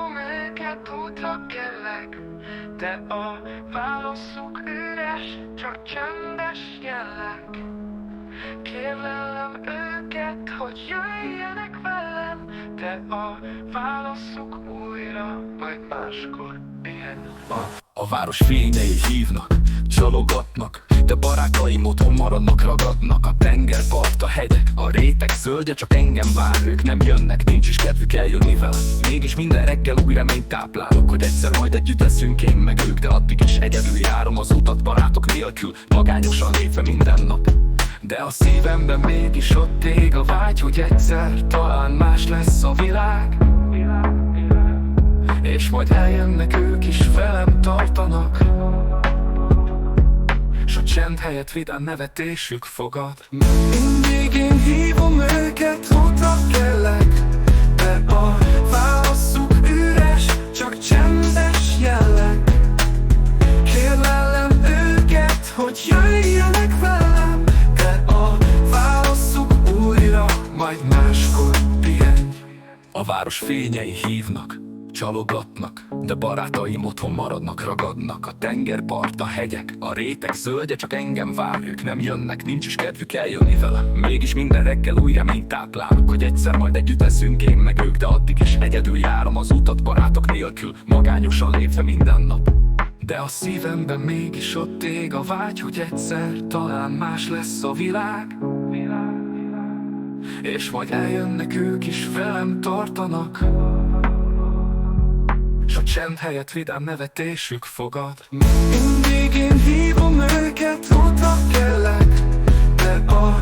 hívom őket, útra kellek, de a válaszuk üres, csak csendes jellek. Kérlelem őket, hogy jöjjenek velem, de a válaszuk újra majd máskor ilyen. A város fényei hívnak, csalogatnak, de barátaim otthon maradnak, ragadnak. A tengerpart, a hegyek, a réteg zöldje, csak engem vár, ők nem jönnek, nincs is kedvük eljönni velem. Mégis minden reggel új reményt táplálok, hogy egyszer majd együtt leszünk én meg ők, de addig is egyedül járom az utat barátok nélkül, magányosan lépve minden nap. De a szívemben mégis ott ég a vágy, hogy egyszer talán más lesz a világ, és majd eljönnek ők is velem tartanak, s a csend helyett vidám nevetésük fogad. Mindig én hívom őket, útra kellek, de a válaszuk üres, csak csendes jellek. Kérlelem őket, hogy jöjjenek velem, de a válaszuk újra majd máskor pihenj. A város fényei hívnak, csalogatnak, de barátaim otthon maradnak, ragadnak. A tengerpart, a hegyek, a réteg zöldje, csak engem vár, ők nem jönnek, nincs is kedvük eljönni velem. Mégis minden reggel új reményt táplálok, hogy egyszer majd együtt leszünk én meg ők, de addig is egyedül járom az utat barátok nélkül, magányosan lépve minden nap. De a szívemben mégis ott ég a vágy, hogy egyszer talán más lesz a világ, és majd eljönnek ők is velem tartanak, s a csend helyett vidám nevetésük fogad. Mindig én hívom őket, útra kellek, de a